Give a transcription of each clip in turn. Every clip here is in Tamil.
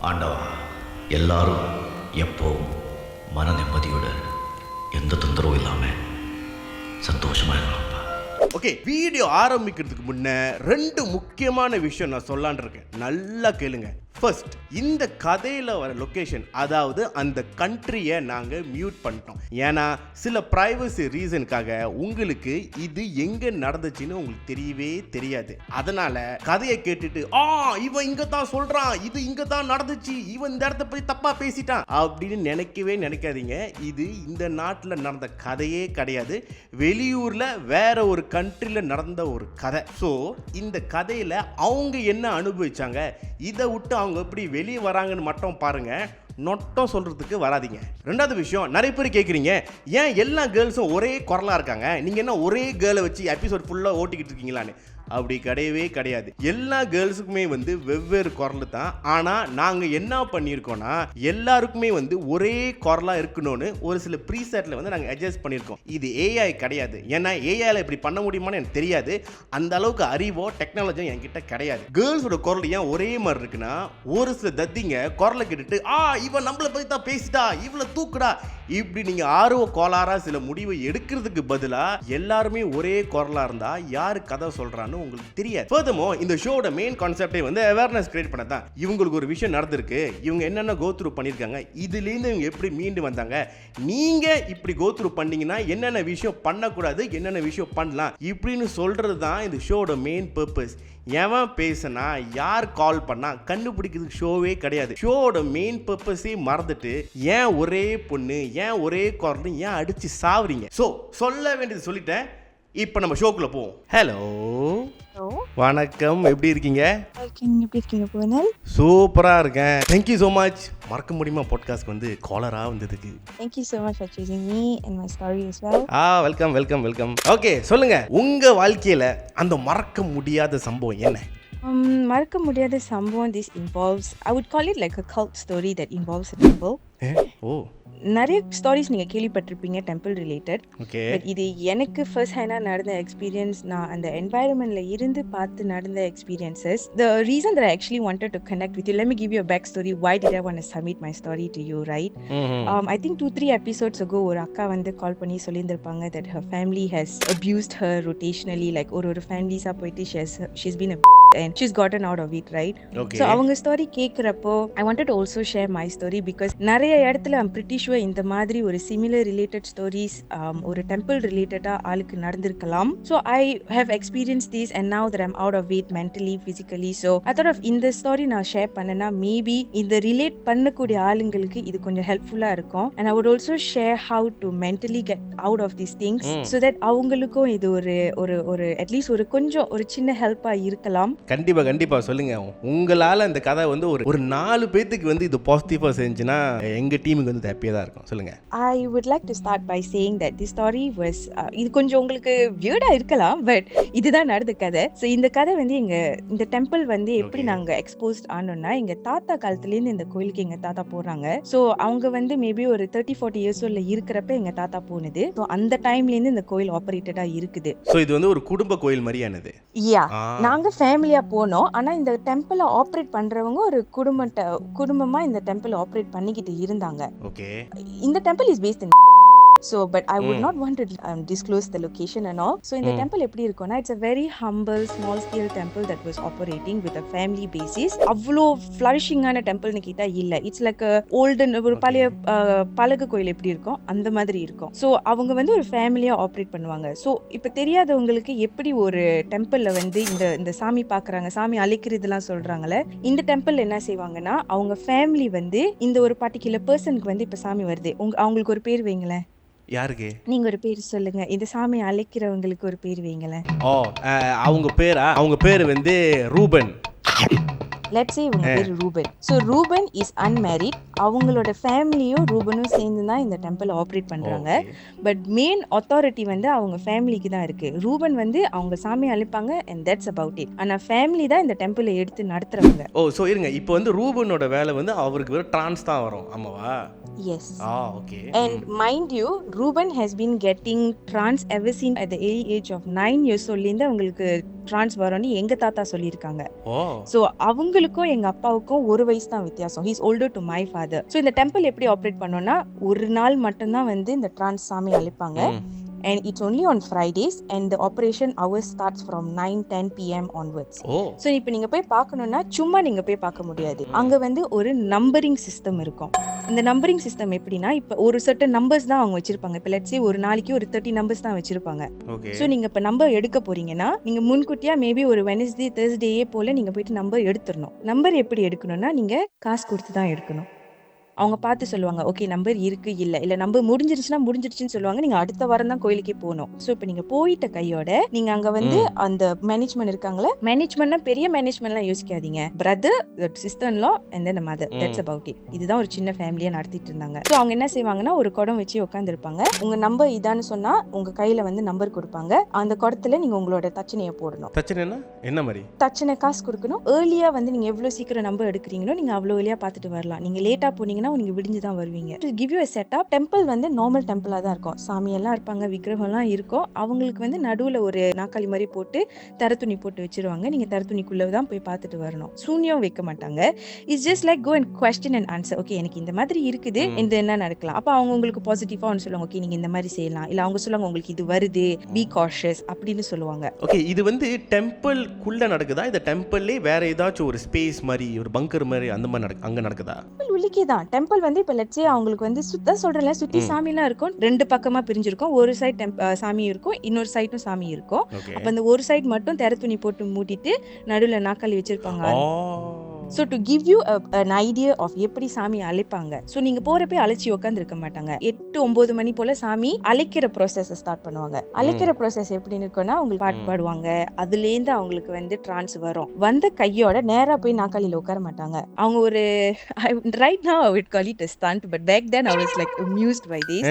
ஆண்டவா, எல்லாரும் எப்போவும் மன நிம்மதியோட எந்த தொந்தரவும் இல்லாமல் சந்தோஷமாக இருக்கலாம்ப்பா. ஓகே, வீடியோ ஆரம்பிக்கிறதுக்கு முன்ன 2 முக்கியமான விஷயம் நான் சொல்லான் இருக்கேன். நல்லா கேளுங்க. ஃபர்ஸ்ட், இந்த கதையில் வர லொக்கேஷன், அதாவது அந்த கண்ட்ரியை நாங்கள் மியூட் பண்ணிட்டோம். ஏன்னா சில ப்ரைவசி ரீசனுக்காக உங்களுக்கு இது எங்கே நடந்துச்சுன்னு உங்களுக்கு தெரியவே தெரியாது. அதனால கதையை கேட்டுட்டு இவன் இங்கே தான் சொல்கிறான், இது இங்கே தான் நடந்துச்சு, இவன் இந்த இடத்த பற்றி தப்பாக பேசிட்டான் அப்படின்னு நினைக்காதீங்க. இது இந்த நாட்டில் நடந்த கதையே கிடையாது. வெளியூரில் வேற ஒரு கண்ட்ரியில் நடந்த ஒரு கதை. ஸோ இந்த கதையில் அவங்க என்ன அனுபவிச்சாங்க, இதை விட்டு அவங்க எப்படி வெளியே வராங்கன்னு மட்டும் பாருங்க. நொட்டம் சொல்றதுக்கு வராதிங்க. 2வது விஷயம், நிறைய பேர் கேட்குறீங்க, ஏன் எல்லா கேர்ள்ஸும் ஒரே குரலாக இருக்காங்க, நீங்கள் என்ன ஒரே கேர்ளை வச்சு எபிசோட் ஃபுல்லாக ஓட்டிக்கிட்டு இருக்கீங்களான்னு. அப்படி கிடையவே கிடையாது. எல்லா கேர்ள்ஸுக்குமே வெவ்வேறு குரல் தான். ஆனால் நாங்கள் என்ன பண்ணியிருக்கோம்னா, எல்லாருக்குமே ஒரே குரலாக இருக்கணும்னு ஒரு சில ப்ரீசெட்டில் நாங்கள் அட்ஜஸ்ட் பண்ணியிருக்கோம். இது ஏஐ கிடையாது. ஏன்னா ஏஐயில் இப்படி பண்ண முடியுமான்னு எனக்கு தெரியாது. அந்த அளவுக்கு அறிவோ டெக்னாலஜியும் என்கிட்ட கிடையாது. கேர்ள்ஸோட குரல் ஏன் ஒரே மாதிரி இருக்குன்னா, ஒரு சில தத்திங்க குரலை கேட்டுட்டு இவன் நம்மளை பற்றி தான் பேசிட்டா, இவ்வளோ தூக்குடா, இப்படி நீங்கள் ஆர்வ கோளாறாக சில முடிவை எடுக்கிறதுக்கு பதிலாக எல்லாருமே ஒரே குரலாக இருந்தால் யார் கதை சொல்கிறான்னு உங்களுக்கு தெரியாது. Furthermore, இந்த ஷோட மெயின் கான்செப்டே அவேர்னஸ் கிரியேட் பண்ண தான். இவங்களுக்கு ஒரு விஷயம் நடந்திருக்கு, இவங்க என்னென்ன கோ த்ரூ பண்ணியிருக்காங்க, இதுலேருந்து இவங்க எப்படி மீண்டு வந்தாங்க, நீங்கள் இப்படி கோ த்ரூ பண்ணீங்கன்னா என்னென்ன விஷயம் பண்ணக்கூடாது, என்னென்ன விஷயம் பண்ணலாம், இப்படின்னு சொல்கிறது தான் இந்த ஷோட மெயின் பர்பஸ். எவன் பேசினா, யார் கால் பண்ணா கண்டுபிடிக்கிறதுக்கு ஷோவே கிடையாது. ஷோட மெயின் பர்பஸே மறந்துட்டு ஏன் ஒரே பொண்ணு, ஏன் ஒரே குரல், ஏன் அடிச்சு சாவுறீங்க. ஸோ சொல்ல வேண்டியது சொல்லிட்டேன். இப்போ நம்ம ஷோக்குள்ள போவோம். ஹலோ, வணக்கம், எப்படி இருக்கீங்க? எப்படி இருக்கீங்க புவனல்? சூப்பராக இருக்கேன். Thank you so much. மறக்க முடியுமா பாட்காஸ்ட் காலராக வந்ததுக்கு? Thank you so much for choosing me and my story as well. Welcome. Okay, சொல்லுங்க, உங்க வாழ்க்கையில அந்த மறக்க முடியாத சம்பவம் என்ன? மறக்க முடியாத சம்பவம், this involves, I would call it like a cult story that involves a temple. நிறைய ஸ்டோரிஸ் நீங்கள் கேள்விப்பட்டிருப்பீங்க டெம்பிள் ரிலேட்டட். ஓகே, பட் இது எனக்கு ஃபர்ஸ்ட் ஹேண்டாக நடந்த எக்ஸ்பீரியன்ஸ். நான் அந்த என்வாயரன்மெண்ட்டில் இருந்து பார்த்து நடந்த experiences. The reason that I actually wanted to connect with you, let me give you a back story. Why did I want to submit my story to you, right? I think 2-3 episodes ago ஒரு அக்கா கால் பண்ணி சொல்லியிருந்திருப்பாங்க that her family has abused her rotationally, like ஒரு ஃபேமிலிஸாக போயிட்டு she's been a and she's gotten out of it, right? Okay. So அவங்க ஸ்டோரி கேட்குறப்போ I wanted to also share my story because நிறைய இடத்துல I'm pretty sure இந்த மாதிரி ஒரு similar related stories ஒரு temple related ஆளுக்கு நடந்திருக்கலாம். So I have experienced this and now that I'm out of it mentally, physically, so I thought of இந்த story நான் ஷேர் பண்ணனா மேபி இந்த ரிலேட் பண்ணக்கூடிய ஆளுங்களுக்கு இது கொஞ்சம் ஹெல்ப்ஃபுல்லா இருக்கும். And I would also share how to mentally get out of these things so that அவங்களுக்கும் இது ஒரு அட்லீஸ்ட் ஒரு கொஞ்சம் ஒரு சின்ன ஹெல்ப்பா இருக்கலாம். கண்டிப்பா சொல்லுங்க. உங்களால அந்த கதை ஒரு 4 பேத்துக்கு இது பாசிட்டிவா செஞ்சுனா எங்க டீமுக்கு ஹாப்பியா தான் இருக்கும். சொல்லுங்க. I would like to start by saying that this story was இது கொஞ்சம் உங்களுக்கு வியர்டா இருக்கலாம், பட் இதுதான் நடந்த கதை. ஸோ இந்த கதை இந்த டெம்பிள் எப்படி நாங்க எக்ஸ்போஸ்ட் ஆனோம்னா, எங்க தாத்தா காலத்துலேருந்து இந்த கோயிலுக்கு எங்க தாத்தா போறாங்க. ஸோ அவங்க மேபி ஒரு 30-40 இயர்ஸ் இருக்கிறப்ப எங்க தாத்தா போனது. ஸோ அந்த டைம்லேருந்து இந்த கோயில் ஆப்ரேட்டடா இருக்குது. ஸோ இது ஒரு குடும்ப கோயில் மாதிரியானது. நாங்க ஃபேமிலியா போனோம். ஆனா இந்த டெம்பிளை ஆப்ரேட் பண்றவங்க ஒரு குடும்பமா இந்த டெம்பிள் ஆப்ரேட் பண்ணிக்கிட்டு இருந்தாங்க. ஓகே. இந்த temple is based in so but I would not want to disclose the location and all. So in the temple எப்படி இருக்கும்னா, it's a very humble small scale temple that was operating with a family basis. அவ்வளோ ஃப்ளரிஷிங்கான டெம்பிள்னு கேட்டா இல்ல. இட்ஸ் லைக் ஓல்டன் ஒரு பழைய பழகு கோயில் எப்படி இருக்கும் அந்த மாதிரி இருக்கும். ஸோ அவங்க ஒரு ஃபேமிலியா ஆப்ரேட் பண்ணுவாங்க. ஸோ இப்போ தெரியாதவங்களுக்கு எப்படி ஒரு டெம்பிள்ல இந்த சாமி பாக்குறாங்க, சாமி அழைக்கிறதுலாம் சொல்றாங்கல்ல, இந்த டெம்பிள் என்ன செய்வாங்கன்னா, அவங்க ஃபேமிலி இந்த ஒரு பர்டிகுலர் பர்சனுக்கு இப்ப சாமி வருது, அவங்களுக்கு ஒரு பேர் வைங்களேன். யாருக்கு? நீங்க ஒரு பேர் சொல்லுங்க. இந்த சாமி அழைக்கிறவங்களுக்கு ஒரு பேர் வைங்களேன். அவங்க பேரு ரூபன். Let's say இவங்க பேர் Ruban. So Ruban is unmarried. அவங்களோட ஃபேமிலியும் ரூபனும் சேர்ந்து தான் இந்த டெம்பிள் ஆப்ரேட் பண்றாங்க. பட் மெயின் அத்தாரிட்டி அவங்க ஃபேமிலிக்கு தான் இருக்கு. ரூபன் அவங்க சாமி அழைப்பாங்க and that's about it. ஆனா ஃபேமிலி தான் இந்த டெம்பிளை எடுத்து நடத்துறவங்க. ஸோ இருங்க, இப்போ ரூபனோட வேலை அவருக்கு ட்ரான்ஸ் தான் வரும், ஆமாவா? Yes. Okay. And mind you, Ruben has been getting trans ever since at the early age of 9 years old. அவங்களுக்கு ட்ரான்ஸ் வரும்னு எங்க தாத்தா சொல்லியிருக்காங்க. ஓ ஸோ அவங்களுக்கும் எங்க அப்பாவுக்கும் 1 வயசு தான் வித்தியாசம். He's older to my father. So இந்த டெம்பிள் எப்படி ஆப்ரேட் பண்ணோம்னா, ஒரு நாள் மட்டும்தான் வந்து இந்த ட்ரான்ஸ் சாமி அழைப்பாங்க. And it's only on Fridays and the operation hours starts from 9-10 PM onwards. Oh so இப்போ நீங்க போய் பார்க்கணும்னா சும்மா நீங்க போய் பார்க்க முடியாது. அங்க வந்து ஒரு நம்பரிங் சிஸ்டம் இருக்கும். இந்த நம்பரிங் சிஸ்டம் எப்படின்னா, இப்போ ஒரு certain நம்பர்ஸ் தான் அவங்க வச்சிருப்பாங்க. இப்போ லெட்ஸ் சே ஒரு நாளைக்கு ஒரு 30 நம்பர்ஸ் தான் வச்சிருப்பாங்க. ஓகே ஸோ நீங்க இப்போ நம்பர் எடுக்க போறீங்கன்னா, நீங்க முன்கூட்டியா மேபி ஒரு வெனஸ்டே தேர்ஸ்டேயே போல நீங்க போயிட்டு நம்பர் எடுத்துடணும். நம்பர் எப்படி எடுக்கணும்னா, நீங்க காசு கொடுத்து தான் எடுக்கணும். அவங்க பார்த்து சொல்லுவாங்க, ஓகே நம்பர் இருக்கு இல்ல நம்பர் முடிஞ்சிருச்சுன்னு சொல்லுவாங்க. நீங்க அடுத்த வாரம் தான் கோயிலுக்கே போகணும். ஸோ இப்போ நீங்க போயிட்ட கையோட நீங்க அங்க வந்து அந்த மேனேஜ்மெண்ட் இருக்காங்களே, மேனேஜ்மெண்ட்னா பெரிய மேனேஜ்மெண்ட்லாம் யோசிக்காதீங்க. Brother, sister in law and then mother, that's about it. இதுதான் ஒரு சின்ன ஃபேமிலியா நடத்திட்டு இருந்தாங்க. ஸோ அவங்க என்ன செய்வாங்கன்னா, ஒரு குடம் வச்சு உட்காந்துருப்பாங்க. உங்க நம்பர் இதான்னு சொன்னா உங்க கையில வந்து நம்பர் கொடுப்பாங்க. அந்த குடத்துல நீங்க உங்களோட தட்சணையை போடணும். பிரச்சனைனா என்ன மாதிரி? தட்சணை காசு கொடுக்கணும். ஏர்லியா வந்து நீங்க எவ்வளவு சீக்கிரம் நம்பர் எடுக்கிறீங்களோ நீங்க அவ்வளவு ஏர்லியா பார்த்துட்டு வரலாம். நீங்க லேட்டா போனீங்கன்னா நீங்க விடிஞ்சு தான் வருவீங்க. To give you a setup, temple வந்து நார்மல் டெம்பிளா தான் இருக்கும். சாமி எல்லாம் இருப்பாங்க, விக்கிரகம்லாம் இருக்கும். அவங்களுக்கு வந்து நடுவுல ஒரு நாக்காளி மாதிரி போட்டு தரத்துணி போட்டு வச்சிருவாங்க. நீங்க தரத்துணிக்குள்ள தான் போய் பார்த்துட்டு வரணும். சூன்யம் வைக்க மாட்டாங்க. It's just like go and question and answer. Okay எனக்கு இந்த மாதிரி இருக்குது, இந்த என்ன நடக்கலாம். அப்ப அவங்க உங்களுக்கு பாசிட்டிவா ஒன்று சொல்லுவாங்க, ஓகே நீங்க இந்த மாதிரி செய்யலாம். இல்ல அவங்க சொல்லுவாங்க உங்களுக்கு இது வருது, பி காஷியஸ் அப்படின்னு சொல்லுவாங்க. ஓகே இது வந்து டெம்பிள்குள்ள நடக்குதா? இந்த டெம்பிள்லே வேற ஏதாச்சும் ஒரு ஸ்பேஸ் மாதிரி, ஒரு பங்கர் மாதிரி அந்த மாதிரி அங்க நடக்குதா? உள்ளிக்கே தான் டெம்பிள் வந்து இப்ப லெட்ஸ் சே அவங்களுக்கு வந்து சொல்றேன்ல, சுத்தி சாமி எல்லாம் இருக்கும். 2 பக்கமா பிரிஞ்சிருக்கும். ஒரு சைட் சாமி இருக்கும், இன்னொரு சைடும் சாமி இருக்கும். அப்ப அந்த ஒரு சைடு மட்டும் தெர துணி போட்டு மூடிட்டு நடுவுல நாக்காளி வச்சிருப்பாங்க. So to give you an idea of எப்படி சாமி அழைப்பாங்க. ஸோ நீங்க போறப்ப அழைச்சி உட்காந்து இருக்க மாட்டாங்க. 8-9 மணி போல சாமி அழைக்கிற ப்ராசஸ் ஸ்டார்ட் பண்ணுவாங்க. அழைக்கிற ப்ராசஸ் எப்படின்னு இருக்குன்னா, அவங்களுக்கு பாட்டு பாடுவாங்க. அதுலேருந்து அவங்களுக்கு வந்து ட்ரான்ஸ் வரும். வந்த கையோட நேரா போய் நாக்காளியில உட்கார மாட்டாங்க. அவங்க ஒரு right now I would call it a stunt, but back then I was like amused by this.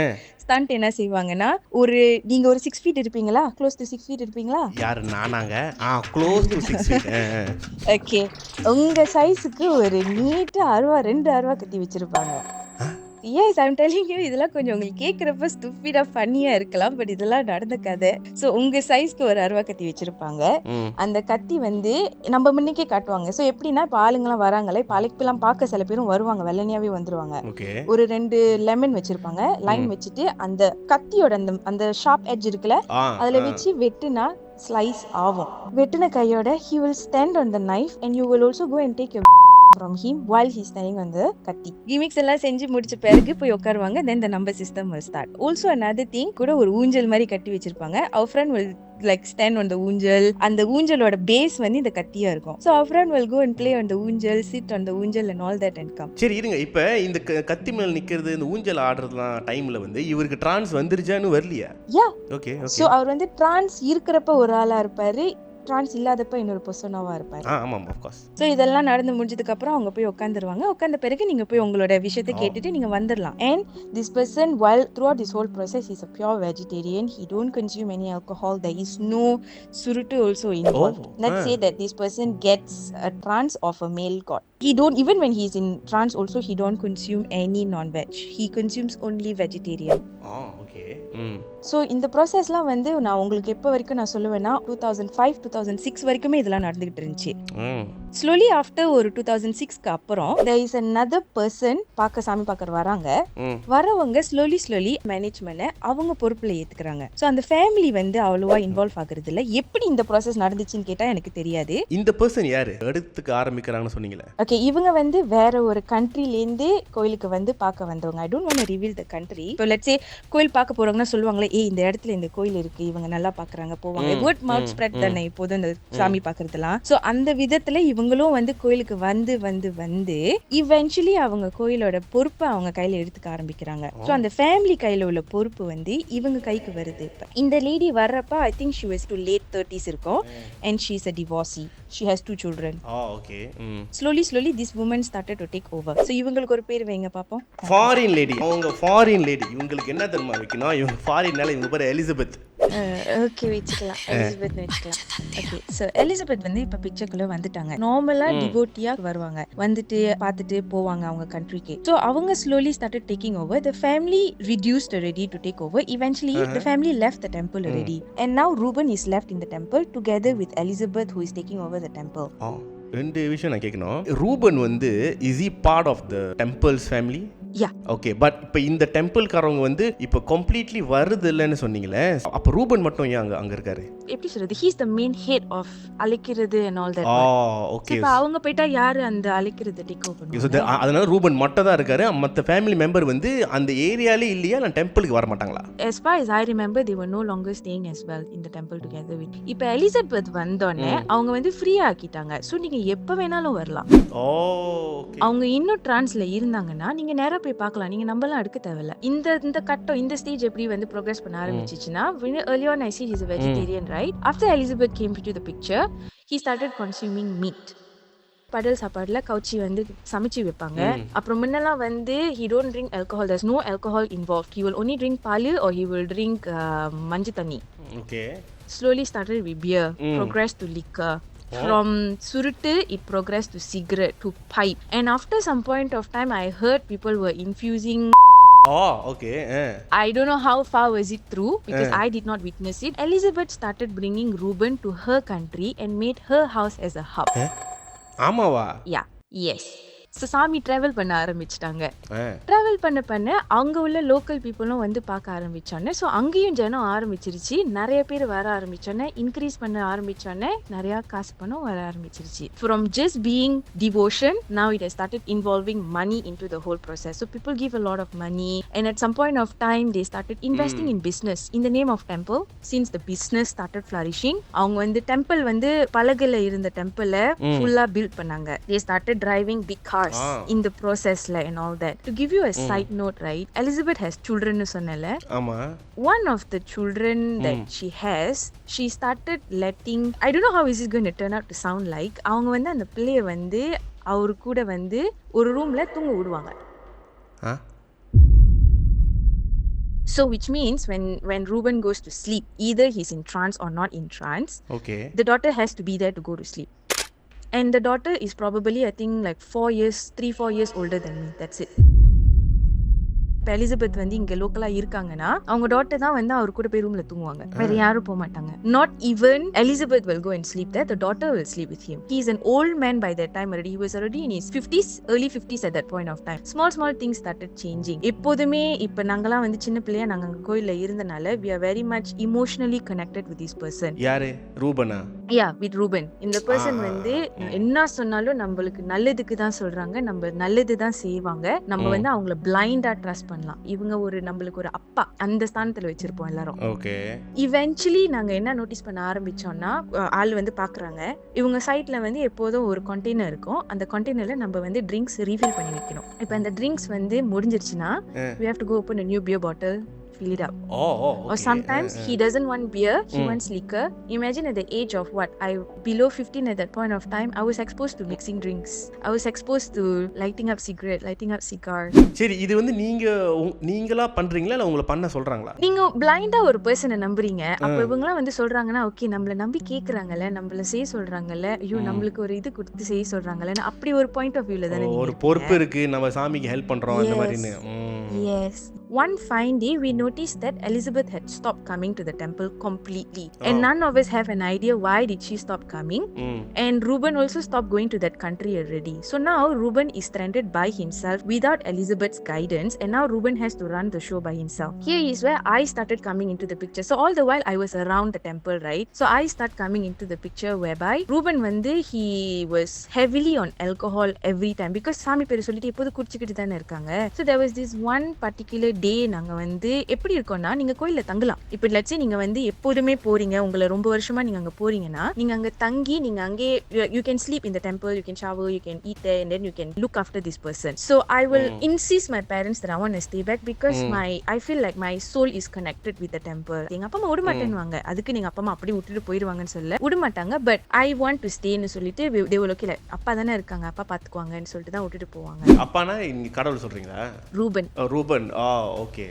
Stunt என்ன செய்வாங்கன்னா, ஒரு நீங்க ஒரு 6 feet இருப்பீங்களா, க்ளோஸ் டு 6 feet இருப்பீங்களா? யாரு நானாங்க? Close to 6 feet. ஓகே உங்க சைஸுக்கு ஒரு நீட்டா 2 அருவா கட்டி வச்சிருப்பாங்க. Yes, I'm telling you, இதெல்லாம் கொஞ்சம் உங்களுக்கு கேட்குறப்ப ஸ்டூபிடா ஃபன்னியா இருக்கலாம். பட் இதெல்லாம் நடந்த கதை. ஸோ உங்க சைஸ்க்கு ஒரு அருவா கத்தி வச்சிருப்பாங்க. அந்த கத்தி வந்து நம்ம முன்னுக்கே காட்டுவாங்க. ஸோ எப்படின்னா, இப்போ ஆளுங்கெல்லாம் வராங்களே, இப்போ அழைப்பெல்லாம் பார்க்க சில பேரும் வருவாங்க, வெள்ளனியாவே வந்துருவாங்க. ஒரு 2 லெமன் வச்சிருப்பாங்க, லைன் வச்சுட்டு அந்த கத்தியோட அந்த ஷார்ப் எட்ஜ் இருக்குல்ல, அதுல வச்சு வெட்டுனா ஸ்லைஸ் ஆகும். வெட்டின கையோட he will stand on the knife and you will also go and take your from him while he's standing on the கத்தி. கிமிக்ஸ் எல்லாம் செஞ்சு முடிச்ச பிறகு போய் உட்காருவாங்க. then the number system will start. Also another thing, கூட ஒரு ஊஞ்சல் மாதிரி கட்டி வச்சிருப்பாங்க. our friend will like stand on the ஊஞ்சல். அந்த ஊஞ்சலோட பேஸ் வந்து இந்த கத்தியா இருக்கும். so our friend will go and play on the ஊஞ்சல், sit on the ஊஞ்சல் and all that and come. சரி இருங்க, இப்போ இந்த கத்தி மேல நிக்கிறது, இந்த ஊஞ்சல் ஆடுறதுலாம் டைம்ல வந்து இவருக்கு ட்ரான்ஸ் வந்துருச்சான்னு வரலையா? yeah ஓகே so அவர் வந்து ட்ரான்ஸ் இருக்கிறப்ப ஒரு ஆளா இருப்பாரு, ட்ரான்ஸ் இல்லாதப்ப இன்னொரு பர்சனாவா இருப்பாரு. ஆமாம் ஆஃப் கோர்ஸ். ஸோ இதெல்லாம் நடந்து முடிஞ்சதுக்கு அப்புறம் அவங்க போய் உட்காந்துருவாங்க. உட்காந்த பிறகு நீங்க போய் உங்களோட விஷயத்தை கேட்டுட்டு நீங்க வந்துடலாம். and this person while throughout this whole process he's a pure vegetarian. He don't consume any alcohol. There is no surutu also involved. Let's say that this person gets a trance of a male god. He don't, even when he's in trance also, he don't consume any non-veg. He consumes only vegetarian. Okay. So இந்த ப்ராசஸ்லாம் வந்து நான் உங்களுக்கு எப்போ வரைக்கும் நான் சொல்லுவேன்னா 2005-2006 வரைக்குமே இதெல்லாம் நடந்துகிட்டு இருந்துச்சு. ஸ்லோலி ஆஃப்டர் ஒரு 2006க்கு அப்புறம் there is another person சாமி பார்க்கற வராங்க. வரவங்க ஸ்லோலி மேனேஜ்மெண்ட்டை அவங்க பொறுப்புல ஏத்துக்கிறாங்க. ஸோ அந்த ஃபேமிலி வந்து அவ்வளோவா இன்வால்வ் ஆகுறது இல்லை. எப்படி இந்த ப்ராசஸ் நடந்துச்சுன்னு கேட்டால் எனக்கு தெரியாது. இந்த பர்சன் யாரு எடுத்துக்க ஆரம்பிக்கிறாங்கன்னு சொன்னீங்களே? ஓகே, இவங்க வந்து வேற ஒரு கண்ட்ரிலேருந்து கோயிலுக்கு வந்து பார்க்க வந்தவங்க. I don't want to reveal the country. இப்போ லெட்ஸ் சே கோயில் பார்க்க போறவங்கன்னா சொல்லுவாங்களே, இந்த இடத்துல இந்த கோயில் இருக்கு, இவங்க நல்லா பாக்குறாங்க, போவாங்க. வேர்ட் மவுத் ஸ்ப்ரெட் தானே இப்போது இந்த சாமி பாக்குறதுலாம். சோ அந்த விதத்துல இவங்களும் வந்து கோயிலுக்கு வந்து வந்து வந்து இவென்ச்சுவலி அவங்க கோயிலோட பொறுப்பை அவங்க கையில எடுத்துக்க ஆரம்பிக்கிறாங்க. சோ அந்த ஃபேமிலி கையில உள்ள பொறுப்பு வந்து இவங்க கைக்கு வருது. இந்த லேடி வர்றப்ப I think she was to late 30s இருக்கும். and she is a divorcee. She has 2 children. Okay. slowly this woman started to take over. so இவங்களுக்கு ஒரு பேர் வைங்க பாப்போம். Foreign lady. அவங்க ஃபாரின் லேடி. இவங்களுக்கு என்ன தெரியுமா வைக்கணும்? இவங்க ஃபாரின்னால இவங்க பேர் எலிசபெத். ஓகே வச்சுக்கலாம், எலிசபெத் வச்சுக்கலாம். ஓகே, ஸோ எலிசபெத் வந்து இப்போ பிக்சருக்குள்ள வந்துட்டாங்க. நார்மலா டிவோட்டியா வருவாங்க, வந்துட்டு பார்த்துட்டு போவாங்க அவங்க கண்ட்ரிக்கு. ஸோ அவங்க slowly started taking over. The family reduced already to take over. Eventually, the family left the temple already, and now Reuben is left in the temple together with Elizabeth, who is taking over the temple. ரெண்டு விஷயம் நான் கேட்கணும். ரூபன் வந்து is he part of the temple's family? Yeah. Okay, but இப்போ இந்த டெம்பிள்காரவங்க வந்து இப்போ கம்ப்ளீட்லி வருது இல்லைன்னு சொன்னீங்களே, அப்போ ரூபன் மட்டும் ஏன் அங்கே இருக்காரு? எப்படி சொல்றது, he is the main head of அழைக்கிறது and all that. ஓகே. இப்போ அவங்க போயிட்டா யாரு அந்த அழைக்கிறது டேக் ஓவர் பண்ணுவாங்க? அதனால ரூபன் மட்டும் தான் இருக்காரு, மற்ற ஃபேமிலி மெம்பர் வந்து அந்த ஏரியாலே இல்லையா, நான் டெம்பிளுக்கு வர மாட்டாங்களா? As far as I remember, they were no longer staying as well in the temple together with. இப்போ எலிசபெத் வந்தோடனே அவங்க வந்து ஃப்ரீயா ஆக்கிட்டாங்க. ஸோ நீங்க எப்ப வேணாலும் வரலாம். ஓகே. அவங்க இன்னும் டிரான்ஸ்ல இருந்தாங்கன்னா நீங்க நேரா போய் பார்க்கலாம், நீங்க நம்பலாம் எடுக்க தேவையில்ல. இந்த கட்டம், இந்த ஸ்டேஜ் எப்படி வந்து ப்ரோக்ரஸ் பண்ண ஆரம்பிச்சிச்சுன்னா, early on I see he's a vegetarian, right? After Elizabeth came into the picture, he started consuming meat. படல் சாப்பாடுல கவுச்சி வந்து சமைச்சு வைப்பாங்க. அப்புறம் முன்னெல்லாம் வந்து he don't drink alcohol, there's no alcohol involved. He will only drink ball or he will drink மஞ்சள் தண்ணி. Okay. Slowly started with beer, progressed to liquor. From suruttu, it progressed to cigarette, to pipe. And after some point of time, I heard people were infusing. Okay. I don't know how far was it through, because I did not witness it. Elizabeth started bringing Reuben to her country and made her house as a hub. ஆமாவா? Yeah. Yes. ஸோ சாமி ட்ராவல் பண்ண ஆரம்பிச்சிட்டாங்க. ட்ராவல் பண்ண அங்கே உள்ள லோக்கல் பீப்புளும் வந்து பார்க்க ஆரம்பிச்சோன்னே, ஸோ அங்கேயும் ஜனம் ஆரம்பிச்சிருச்சு. நிறைய பேர் வர ஆரம்பிச்சோன்னே, இன்க்ரீஸ் பண்ண ஆரம்பிச்சோன்னே நிறையா காசு பணம் வர ஆரம்பிச்சிருச்சு. From just being devotion, now it has started involving money into the whole process. So people give a lot of money, and at some point of time they started investing in business in the name of temple. Since the business started flourishing, அவங்க வந்து டெம்பிள் வந்து பலகையில் இருந்த டெம்பிளை ஃபுல்லாக பில்ட் பண்ணாங்க. They started driving big cars in the process and all that. To give you a side note, right, Elizabeth has children nu sonnala. Ama. One of the children that she has, she started letting, I don't know how is it going to turn out to sound like, அவங்க வந்து அந்த பிள்ளைய வந்து அவர் கூட வந்து ஒரு ரூம்ல தூங்க விடுவாங்க. So which means when Reuben goes to sleep, either he's in trance or not in trance, okay, the daughter has to be there to go to sleep. And the daughter is probably, I think, like 3-4 years older than me. That's it. இப்போ எலிசபெத் வந்து இங்கே லோக்கலாக இருக்காங்கன்னா அவங்க டாட்டர் தான் வந்து அவர் கூட போய் ரூமில் தூங்குவாங்க, வேற யாரும் போக மாட்டாங்க. Not even Elizabeth will go and sleep there, the daughter will sleep with him. He is an old man by that time already. He was already in his 50s, early 50s at that point of time. Small things started changing. எப்போதுமே இப்போ நாங்களாம் வந்து சின்ன பிள்ளையா நாங்கள் அங்கே கோயிலில் இருந்தனால we are very much emotionally connected with this person. யாரு? ரூபனா? Yeah, with Reuben. இந்த பர்சன் வந்து என்ன சொன்னாலும் நம்மளுக்கு நல்லதுக்கு தான் சொல்றாங்க, நம்ம நல்லது தான் செய்வாங்க, நம்ம வந்து அவங்கள பிளைண்டா ட்ரஸ்ட் பண்ணலாம். இவங்க ஒரு நம்மளுக்கு ஒரு அப்பா அந்த ஸ்தானத்துல வச்சிருப்போம் எல்லாரும். ஓகே. இவென்ச்சுவலி நாங்க என்ன நோட்டீஸ் பண்ண ஆரம்பிச்சோம்னா, ஆள் வந்து பாக்குறாங்க, இவங்க சைட்ல வந்து எப்போதும் ஒரு கண்டெய்னர் இருக்கும், அந்த கண்டெய்னர்ல நம்ம வந்து ட்ரிங்க்ஸ் ரீஃபில் பண்ணி வைக்கணும். இப்போ அந்த ட்ரிங்க்ஸ் வந்து முடிஞ்சிருச்சுன்னா we have to go open a new beer bottle, fill it up. Okay. Or sometimes he doesn't want beer, he wants liquor. Imagine at the age of below 15 at that point of time, I was exposed to mixing drinks. I was exposed to lighting up cigarette, lighting up cigars. சரி, இது வந்து நீங்களா பண்றீங்களா இல்ல உங்களை பண்ண சொல்றாங்களா? நீங்க பிளைண்டா ஒரு பர்சனை நம்புறீங்க, அப்ப இவங்கலாம் வந்து சொல்றாங்கன்னா ஓகே நம்மள நம்பி கேக்குறாங்கல்ல, நம்மள செய்ய சொல்றாங்கல்ல, ஐயோ நம்மளுக்கு ஒரு இது கொடுத்து செய்ய சொல்றாங்கல்ல, அப்படி ஒரு பாயிண்ட் ஆஃப் வியூல தானே ஒரு பொறுப்பு இருக்கு, நம்ம சாமிக்கு ஹெல்ப் பண்றோம் அந்த மாதிரின்னு. Yes. One fine day we noticed that Elizabeth had stopped coming to the temple completely, and none of us have an idea why did she stop coming. And Reuben also stopped going to that country already. So now Reuben is stranded by himself without Elizabeth's guidance, and now Reuben has to run the show by himself. Here is where I started coming into the picture. So all the while I was around the temple, right? So I start coming into the picture whereby Reuben வந்து he was heavily on alcohol every time, because சாமி பேர் சொல்லிட்டு எப்போது குடிச்சிக்கிட்டு தானே இருக்காங்க. So there was this one particular day, நாங்க வந்து எப்படி இருக்கோம்னா, நீங்க கோயில்ல தங்கலாம். இப்போ லெட்ஸ் சே நீங்க வந்து எப்போதுமே போறீங்க, உங்களை ரொம்ப வருஷமா நீங்க அங்க போறீங்கன்னா, நீங்க அங்க தங்கி நீங்க அங்கே you can sleep in the temple, you can shower, you can eat there, and then you can look after this person. So I will insist my parents that I want to stay back, because I feel like my soul is connected with the temple. எங்க அப்பா அம்மா விட மாட்டேன்னுவாங்க, அதுக்கு நீங்க அப்பா அம்மா அப்படியே விட்டுட்டு போயிடுவாங்கன்னு சொல்ல விட மாட்டாங்க. But I want to stay ன்னு சொல்லிட்டு they will okay, அப்பா தானே இருக்காங்க, அப்பா பாத்துக்குவாங்கன்னு சொல்லிட்டு தான் விட்டுட்டு போவாங்க. அப்பானா இங்க கடவுள் சொல்றீங்களா? Ruban. Ruban. okay.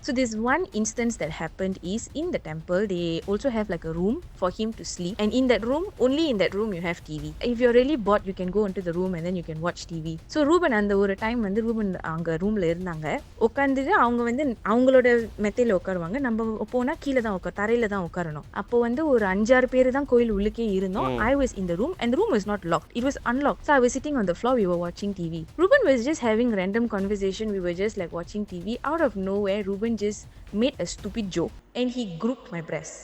So there's one instance that happened is in the temple they also have like a room for him to sleep, and in that room, only in that room you have TV. If you're really bored you can go into the room and then you can watch TV. So Ruban அந்த ஒரு டைம் வந்து ரூபன் அங்க ரூம்ல இருந்தாங்க, உட்காந்துட்டு அவங்க வந்து அவங்களோட மெத்தையில உட்காருவாங்க, நம்ம போனா கீழே தான் தரையில தான் உட்காரணும். அப்போ வந்து ஒரு 5-6 பேர் தான் கோயில் உள்ளுக்கே இருந்தோம். I was in the room and the room was not locked, it was unlocked. So I was sitting on the floor, we were watching TV. Ruben was just having random conversation, we were just like watching TV. Out of nowhere Ruben just made a stupid joke and he grouped my breast.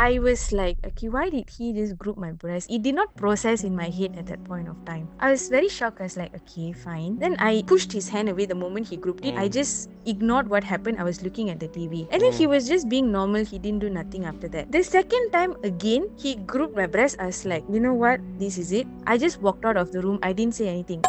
I was like, okay, why did he just group my breast? It did not process in my head at that point of time. I was very shocked. I was like, okay, fine. Then I pushed his hand away the moment he grouped it. I just ignored what happened. I was looking at the TV. And then he was just being normal. He didn't do nothing after that. The second time again, he grouped my breast. I was like, you know what? This is it. I just walked out of the room. I didn't say anything.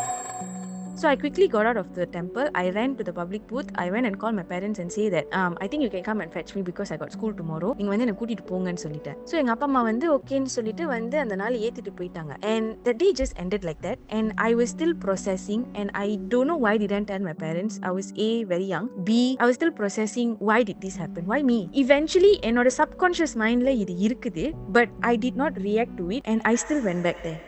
So I quickly got out of the temple. I ran to the public booth. I went and called my parents and say that I think you can come and fetch me because I got school tomorrow. நீங்க வந்து என்ன கூட்டிட்டு போங்கன்னு சொல்லிட்டேன். So எங்க அப்பா அம்மா வந்து ஓகேன்னு சொல்லிட்டு வந்து அந்த நாள் ஏத்திட்டு போயிட்டாங்க. And the day just ended like that. And I was still processing and I don't know why didn't tell my parents. I was A, very young. B, I was still processing why did this happen? Why me? Eventually என்னோட subconscious mindல இது இருக்குது. But I did not react to it and I still went back there.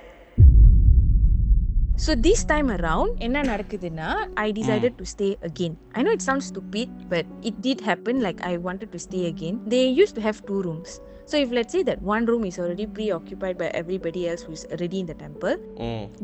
So this time around, enna nadakuduna, I decided to stay again. I know it sounds stupid, but it did happen. Like I wanted to stay again. They used to have 2 rooms. So if let's say that one room is already preoccupied by everybody else who is already in the temple,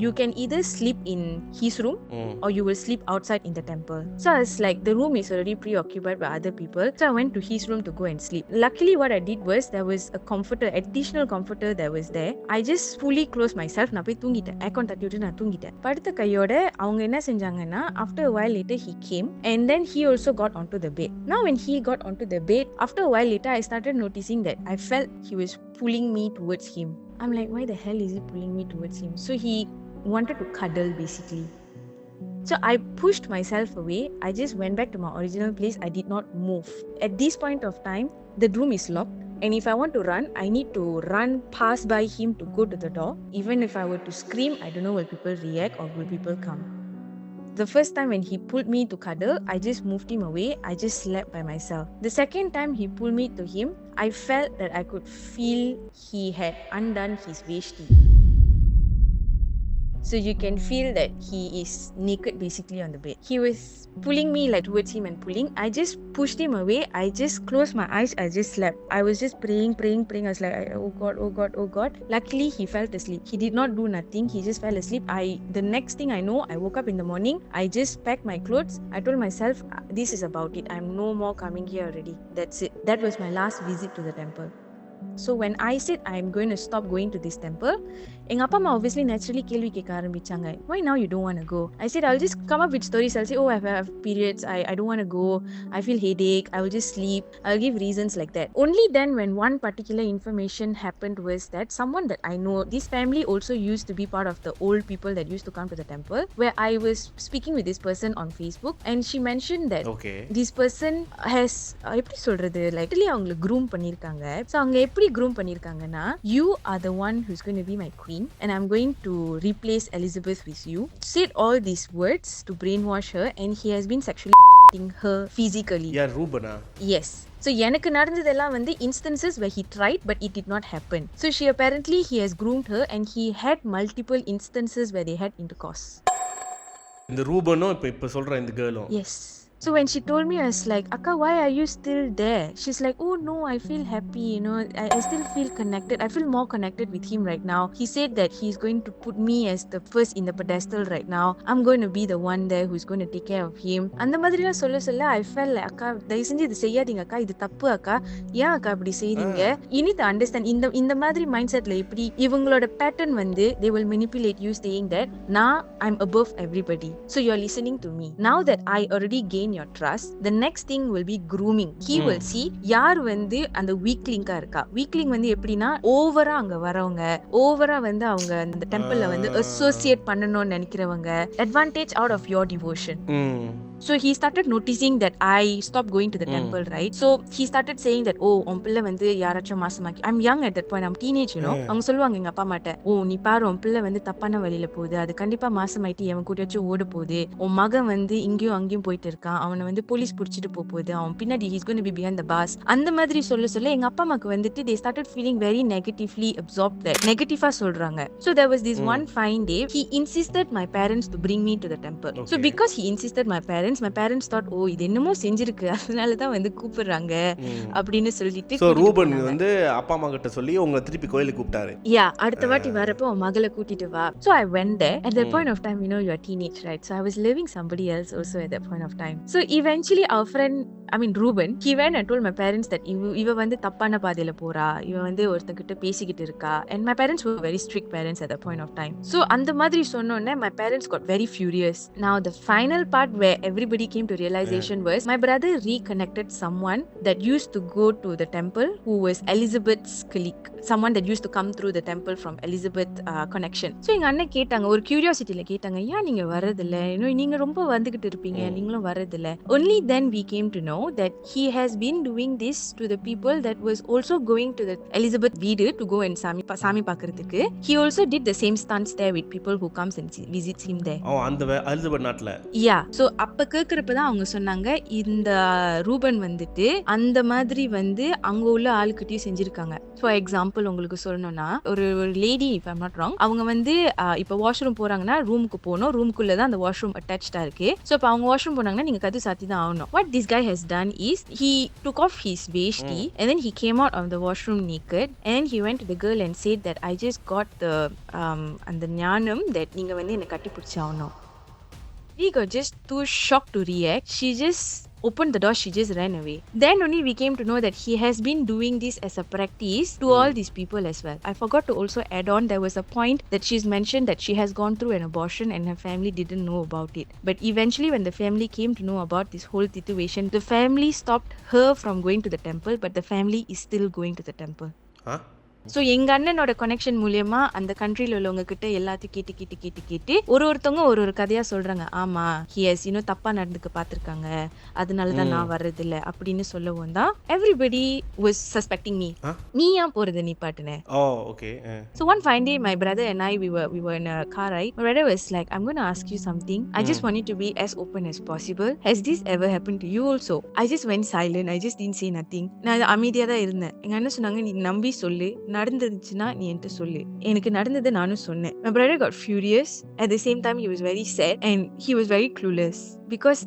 you can either sleep in his room or you will sleep outside in the temple. So it's like the room is already preoccupied by other people. So I went to his room to go and sleep. Luckily what I did was there was a comforter, additional comforter that was there. I just fully closed myself. நான் போய் தூங்கிட்டேன். Aircon தட்டி விட்டு நான் தூங்கிட்டேன். படுத்த கையோட அவங்க என்ன செஞ்சாங்கன்னா, after a while later he came and then he also got onto the bed. Now when he got onto the bed, after a while later I started noticing that I felt he was pulling me towards him. I'm like, why the hell is he pulling me towards him? So he wanted to cuddle basically. So I pushed myself away. I just went back to my original place. I did not move. At this point of time, the room is locked. And if I want to run, I need to run past by him to go to the door. Even if I were to scream, I don't know will people react or will people come. The first time when he pulled me to cuddle, I just moved him away. I just slept by myself. The second time he pulled me to him, I felt that I could feel he had undone his veshti. So you can feel that he is naked basically on the bed. He was pulling me like towards him and pulling. I just pushed him away. I just closed my eyes. I just slept. I was just praying. I was like, oh God. Luckily, he fell asleep. He did not do nothing. He just fell asleep. The next thing I know, I woke up in the morning. I just packed my clothes. I told myself, this is about it. I'm no more coming here already. That's it. That was my last visit to the temple. So when I said I'm going to stop going to this temple, எங்க அப்பா அம்மா obviously naturally கேள்வி கேட்க ஆரம்பிச்சாங்க. Why now you don't want to go? I said I'll just come up with stories. I'll say, oh, I have periods. I don't want to go. I feel headache. I will just sleep. I'll give reasons like that. Only then when one particular information happened was that someone that I know, this family also used to be part of the old people that used to come to the temple, where I was speaking with this person on Facebook and she mentioned that this person has எப்படி சொல்றது, like really அவங்களை groom பண்ணிருக்காங்க. So அவங்க எப்படி groom பண்ணிருக்காங்கன்னா, you are the one who's going to be my queen and I'm going to replace Elizabeth with you. Said all these words to brainwash her and he has been sexually her physically. Yeah, Rubana. Yes. So எனக்கு நடந்ததெல்லாம் வந்து instances where he tried but it did not happen. So she apparently he has groomed her and he had multiple instances where they had intercourse. இந்த ரூபனும் இப்ப சொல்ற இந்த கேர்ளும். Yes. So when she told me, I was like, Akka, why are you still there? She's like, oh no, I feel happy, you know, I still feel connected. I feel more connected with him right now. He said that he's going to put me as the first in the pedestal right now. I'm going to be the one there who's going to take care of him. அந்த மாதிரிலாம் சொல்ல I felt like, அக்கா தயவு செஞ்சு இது செய்யாதீங்க அக்கா, இது தப்பு அக்கா, ஏன் அக்கா இப்படி செய்றீங்க? You need to understand, இந்த மாதிரி மைண்ட் செட்ல எப்படி இவங்களோட பேட்டர்ன் வந்து they will manipulate you saying that now I'm above everybody, so you're listening to me. Now that I already gained your trust, the next thing will be grooming. He will see யார் வந்து அந்த வீக்லிங்கா இருக்கா. வீக்லிங் வந்து எப்படின்னா ஓவரா அங்க வரவங்க, ஓவரா வந்து அவங்க அந்த டெம்பிள்ல வந்து அசோசியேட் பண்ணணும்னு நினைக்கிறவங்க, advantage out of your devotion. So he started noticing that I stopped going to the temple, right? So he started saying that, oh, உன் பிள்ளை வந்து யாராச்சும் மாசமாக்கி, I'm young at that point, I'm teenage, you know. அவங்க சொல்லுவாங்க எங்க அப்பா அம்மாட்ட, ஓ நீ பாரு உன் பிள்ளை வந்து தப்பான வழியில போகுது, அது கண்டிப்பா மாசமாயிட்டு எவன் கூட்டச்சும் ஓட போகுது, உன் மகன் வந்து இங்கேயும் அங்கேயும் போயிட்டு இருக்கான், அவனை வந்து போலீஸ் புடிச்சிட்டு போகுது, அவன் பின்னாடி he's going to be behind the bars. அந்த மாதிரி சொல்ல எங்க அப்பா அம்மாக்கு வந்துட்டு they started feeling very negatively absorbed that negative-ஆ சொல்றாங்க. So there was this one fine day, he insisted my parents to bring me to the temple. So because he insisted my parents thought, oh இது என்னமோ செஞ்சிருக்கு, அதனால தான் வந்து கூப்பிடுறாங்க அப்படின்னு சொல்லிட்டு சோ ரூபன் வந்து அப்பா அம்மா கிட்ட சொல்லி உங்களை திருப்பி கோயிலுக்கு கூப்பிட்டாரு. அடுத்த வாட்டி வரப்போ உன் மகளை கூட்டிட்டு வா. So I went there. At that point of time, you know, you are teenage, right? So I was living somebody else also at that point of time. So eventually our friend, I mean Ruben, he went and told my parents that இவ வந்து தப்பான பாதையில போறா, இவ வந்து ஒருத்தங்கிட்ட பேசிக்கிட்டு இருக்கா. And my parents were very strict parents at that point of time. So அந்த மாதிரி சொன்னோன்னே my parents got very furious. Now the final part where everybody came to realization was my brother reconnected someone that used to go to the temple who was Elizabeth's colleague, someone that used to come through the temple from Elizabeth connection. So எங்க அண்ணன் கேட்டாங்க, ஒரு கியூரியாசிட்டில கேட்டாங்க, ஏன் நீங்க வரதில்ல, நீங்க ரொம்ப வந்துகிட்டு இருப்பீங்க, நீங்களும் வரதில்ல. Only then we came to know that he has been doing this to the people that was also going to the Elizabeth வீடு to go and சாமி பார்க்கிறதுக்கு. He also did the same stunts there with people who comes and visits him there. அந்த எலிசபெத் நாட்டுல. So அப்ப கேக்குறப்பதான் அவங்க சொன்னாங்க, இந்த ரூபன் வந்துட்டு அந்த மாதிரி வந்து அங்க உள்ள ஆளுக்கிட்டையும் செஞ்சிருக்காங்க. ஃபார் எக்ஸாம்பிள் உங்களுக்கு சொல்லணும்னா, ஒரு lady if I'm not wrong, அவங்க வந்து இப்ப வாஷ்ரூம் போறாங்கன்னா ரூமுக்கு போகணும், ரூமுக்குள்ள தான் அந்த வாஷ்ரூம் அட்டாச்சா இருக்கு. ஸோ இப்போ அவங்க வாஷ்ரூம் போனாங்கன்னா நீங்க கதவு சாத்தி தான் ஆகணும். What this guy has done is he took off his veshti and then he came out of the washroom naked and he went to the girl and said that I just got the அந்த ஞானம் that நீங்க வந்து என்ன கட்டி பிடிச்சி ஆகணும். We got just too shocked to react. She just opened the door, she just ran away. Then only we came to know that he has been doing this as a practice to all these people as well. I forgot to also add on, there was a point that she's mentioned that she has gone through an abortion and her family didn't know about it. But eventually when the family came to know about this whole situation, the family stopped her from going to the temple, but the family is still going to the temple. So எங்க அண்ணனோட கனெக்ஷன் மூலியமா அந்த கண்ட்ரில உள்ளவங்க கிட்ட எல்லாத்தையும் கேட்டு ஒருத்தவங்க ஒரு கதையா சொல்றாங்க. ஆமா ஹியஸ் தப்பா நடந்துக்க பாத்திருக்காங்க, அதனாலதான் நான் வர்றது இல்ல அப்படின்னு சொல்லவும் தான் everybody was suspecting me. நீ ஏன் போறது நீ பாட்டுனே. So one fine day my brother and I we were in a car ride. My brother was like, I'm going to ask you something. I just want you to be as open as possible. Has this ever happened to you also? I just went silent. I just didn't say nothing. நான் அமைதியா தான் இருந்தேன். எங்க அண்ணன் சொன்னாங்க, நீ நம்பி சொல்லு, நடந்துச்சுன்னா நீ என்கிட்ட சொல்லு. எனக்கு நடந்தது நானும் சொன்னேன். My brother got furious. At the same time he was very sad and he was very clueless because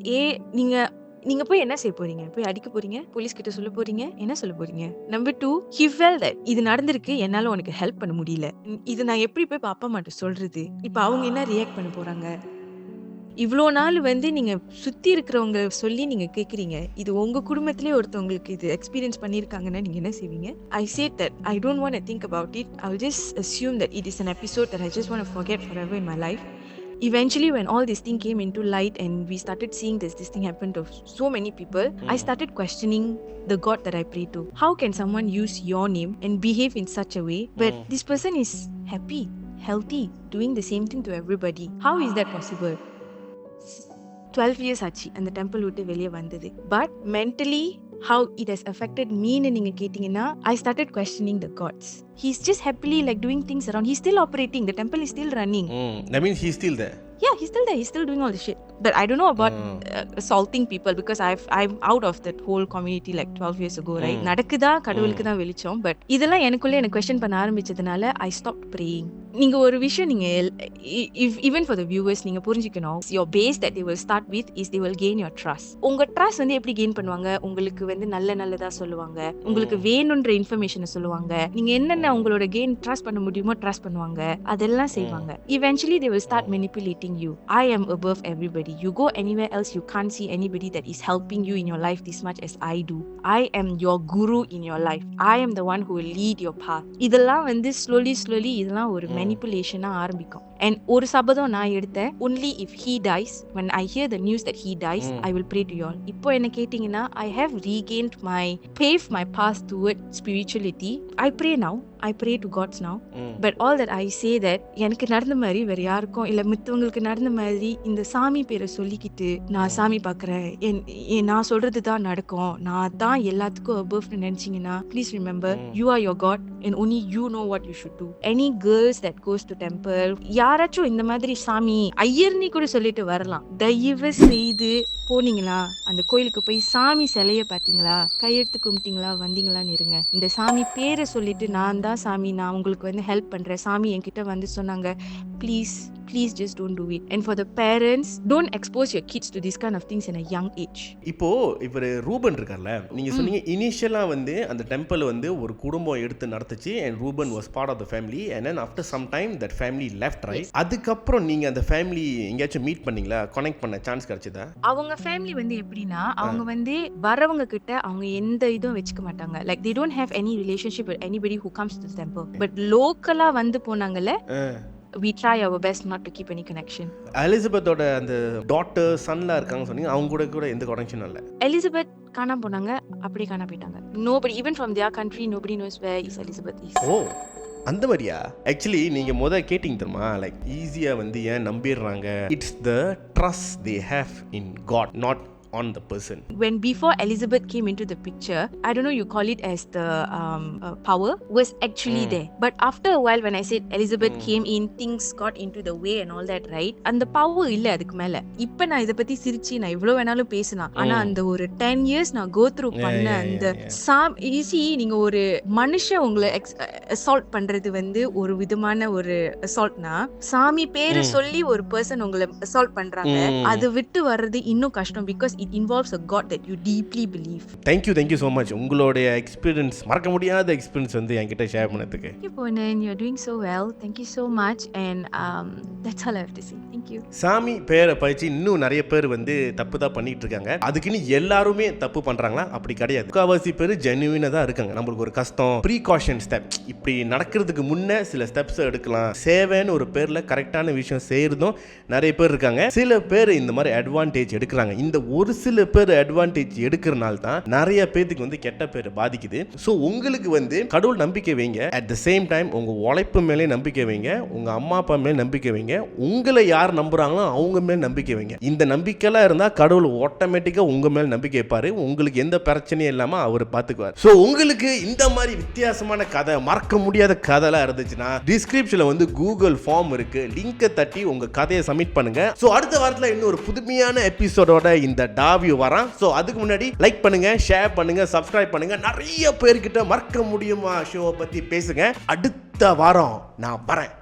நீங்க போய் என்ன செய்ய போறீங்க, போய் அடிக்க போறீங்க, போலீஸ் கிட்ட சொல்ல போறீங்க, என்ன சொல்ல போறீங்க. நம்பர் 2, he felt that இது நடந்திருக்கு, என்னால உனக்கு ஹெல்ப் பண்ண முடியல, இது நான் எப்படி போய் அப்பா அம்மாட்ட சொல்றது, இப்ப அவங்க என்ன ரியாக்ட் பண்ண போறாங்க. இவ்வளோ நாள் வந்து நீங்க சுத்தி இருக்கிறவங்க சொல்லி நீங்க கேக்குறீங்க, இது உங்க குடும்பத்திலே ஒருத்தவங்களுக்கு இது எக்ஸ்பீரியன்ஸ் பண்ணிருக்காங்கன்னா நீங்க என்ன செய்வீங்க. I said that I don't want to think about it. I will just assume that it is an episode that I just want to forget forever in my life. Eventually when all this thing came into light and we started seeing this thing happen to so many people, I started questioning the God that I pray to. How can someone use your name and behave in such a way but this person is happy, healthy, doing the same thing to everybody? How is that possible? 12 years ஆச்சு அந்த டெம்பிள் விட்டு வெளியே வந்தது. But mentally how it has affected me ன்னு நீங்க கேட்டீங்கன்னா, I started questioning the gods. He's just happily like doing things around. He's still operating. The temple is still running. That means he's still there. Yeah, he's still there. He's still doing all the shit. But I don't know about assaulting people because I'm out of that whole community like 12 years ago, right? நடக்குதா கடவுளுக்கு தான் வெளிச்சம். But இதெல்லாம் எனக்குள்ளே எனக்கு கொஸ்டின் பண்ண ஆரம்பிச்சதுனால I stopped praying. நீங்க ஒரு விஷயம் நீங்க even for the viewers நீங்க புரிஞ்சுக்கணும், your base that they will start with is they will gain your trust. உங்க ட்ரஸ்ட் வந்து எப்படி கெயின் பண்ணுவாங்க, உங்களுக்கு வந்து நல்லதா சொல்லுவாங்க, உங்களுக்கு வேணும்ன்ற இன்ஃபர்மேஷனை சொல்லுவாங்க, நீங்க என்னென்ன உங்களோட கெயின் ட்ரஸ்ட் பண்ண முடியுமோ ட்ரஸ்ட் பண்ணுவாங்க, அதெல்லாம் செய்வாங்க. Eventually they will start manipulating you. I am above everybody. You go anywhere else, you can't see anybody that is helping you in your life this much as I do. I am your guru in your life. I am the one who will lead your path. இதெல்லாம் வந்து slowly இதெல்லாம் ஒரு manipulation ஆரம்பிக்கும். And ஒரு சபதம் நான் எடுத்தேன், only if he dies, when I hear the news that he dies, I will pray to you all. இப்போ என்ன கேட்டீங்கன்னா, I have regained paved my path toward spirituality. I pray now. I pray to gods now. But all that I say that எனக்கு நடந்த மாதிரி வேற யாருக்கும் இல்ல மித்தவங்களுக்கு நடந்த மாதிரி இந்த சாமி பேரை சொல்லிக்கிட்டு நான் சாமி பார்க்குறேன், நான் சொல்றது தான் நடக்கும், நான் தான் எல்லாத்துக்கும் above நினைச்சீங்கன்னா please remember you are your god and only you know what you should do. Any girls that goes to temple, யாராச்சும் இந்த மாதிரி சாமி ஐயர்னி கூட சொல்லிட்டு வரலாம், தயவு செய்து போனீங்களா அந்த கோயிலுக்கு போய் சாமி சிலைய பாத்தீங்களா, கையெடுத்து கும்பிட்டீங்களா, வந்தீங்களான்னு இருங்க. இந்த சாமி பேரை சொல்லிட்டு நான் தான் சாமி, நான் உங்களுக்கு வந்து ஹெல்ப் பண்றேன், சாமி என்கிட்ட வந்து சொன்னாங்க, please just don't do it. And for the parents, don't expose your kids to this kind of things in a young age. இப்போ இவர் ரூபன் இருக்கார்ல, நீங்க சொன்னீங்க இனிஷியலா வந்து அந்த டெம்பிள் வந்து ஒரு குடும்பம் எடுத்து நடத்துச்சு and Ruban was part of the family and then after some time that family left, right? அதுக்கப்புறம் நீங்க அந்த ஃபேமிலி எங்கேயாச்சும் மீட் பண்ணீங்களா, கனெக்ட் பண்ண சான்ஸ் கிடைச்சதா? அவங்க ஃபேமிலி வந்து எப்படின்னா அவங்க வந்து வரவங்க கிட்ட அவங்க எந்த இதுவும் வச்சுக்க மாட்டாங்க. Like they don't have any relationship with anybody who comes to the temple. But லோக்கலா வந்து போனாங்கல்ல, we try our best not to keep any connection. எலிசபெத்தோட அந்த டாட்டர் சன்லாம் இருக்காங்க சொன்னீங்க, அவங்க கூட எந்த கனெக்ஷனும் இல்ல. எலிசபெத் காணாம போனாங்க, அப்படியே காணாம போயிட்டாங்க. Nobody, even from their country, nobody knows where is Elizabeth is. ஓ அந்த மாதிரியா? ஆக்சுவலி நீங்க கேட்டீங்க தெரியுமா, லைக் ஈஸியா வந்து ஏன் நம்பிடுறாங்க, it's the trust they have in God, not on the person. When before Elizabeth came into the picture, I don't know, you call it as the power was actually there. But after a while when I said Elizabeth came in, things got into the way and all that, right? And the power இல்ல அதுக்கு மேல. இப்போ நான் இத பத்தி சிரிச்சி நான் இவ்ளோ வேணாலும் பேசலாம், ஆனா அந்த ஒரு 10 years நான் go through பண்ண அந்த ஈஸி, நீங்க ஒரு மனுஷன் உங்களை assault பண்றது வந்து ஒரு விதமான ஒரு assaultனா, சாமி பேரை சொல்லி ஒரு பர்சன் உங்களை assault பண்றாங்க, அது விட்டு வர்றது இன்னும் கஷ்டம். because it involves a God that you deeply believe. Thank you so much. உங்களுடைய எக்ஸ்பீரியன்ஸ், மறக்க முடியாத எக்ஸ்பீரியன்ஸ் வந்து என்கிட்ட ஷேர் பண்ணதுக்கு. Thank you Ponan, you're doing so well. Thank you so much and that's all I have to say. Thank you. சாமி பேரை பயிற்சி இன்னும் நிறைய பேர் வந்து தப்பு தான் பண்ணிட்டு இருக்காங்க. அதுக்குன்னு எல்லாருமே தப்பு பண்றாங்களா? அப்படி கிடையாது. முக்காவாசி பேர் ஜென்யூனா தான் இருக்காங்க. நம்மளுக்கு ஒரு கஷ்டம், ப்ரீகாஷன் ஸ்டெப், இப்படி நடக்கிறதுக்கு முன்னே சில ஸ்டெப்ஸ் எடுக்கலாம், சேவைன்னு ஒரு பேர்ல கரெக்டான விஷயம் செய்யறதும் நிறைய பேர் இருக்காங்க. சில பேர் இந்த மாதிரி அட்வான்டேஜ் எடுக்கிறாங்க. இந்த ஒரு சில பேர் அட்வான்டேஜ் எடுக்கிறனால தான் நிறைய பேருக்கு வந்து கெட்ட பேர் பாதிக்குது. ஸோ உங்களுக்கு வந்து கடவுள் நம்பிக்கை வைங்க, அட் த சேம் டைம் உங்க உழைப்பு மேலே நம்பிக்கை வைங்க, உங்க அம்மா அப்பா மேலே நம்பிக்கை வைங்க, உங்களை யார் நம்புறாங்களோ அவங்க மேலே நம்பிக்கை வைங்க. இந்த நம்பிக்கைலாம் இருந்தால் கடவுள் ஆட்டோமேட்டிக்கா உங்க மேலே நம்பிக்கை வைப்பாரு, உங்களுக்கு எந்த பிரச்சனையும் இல்லாம அவர் பார்த்துக்குவார். ஸோ உங்களுக்கு இந்த மாதிரி வித்தியாசமான கதை, மறக்க முடியாத கதைலாம் இருந்துச்சுன்னா டிஸ்கிரிப்ஷன்ல வந்து கூகுள் ஃபார்ம் இருக்கு, லிங்கை தட்டி உங்க கதையை சப்மிட் பண்ணுங்க. ஸோ அடுத்த வாரத்தில் இன்னொரு புதுமையான எபிசோடோட இந்த டாவியூ வரான். ஸோ அதுக்கு முன்னாடி லைக் பண்ணுங்க, ஷேர் பண்ணுங்க, சப்ஸ்கிரைப் பண்ணுங்க, நிறைய பேர்கிட்ட மறக்க முடியுமா ஷோவை பத்தி பேசுங்க. அடுத்த வாரம் நான் வரேன்.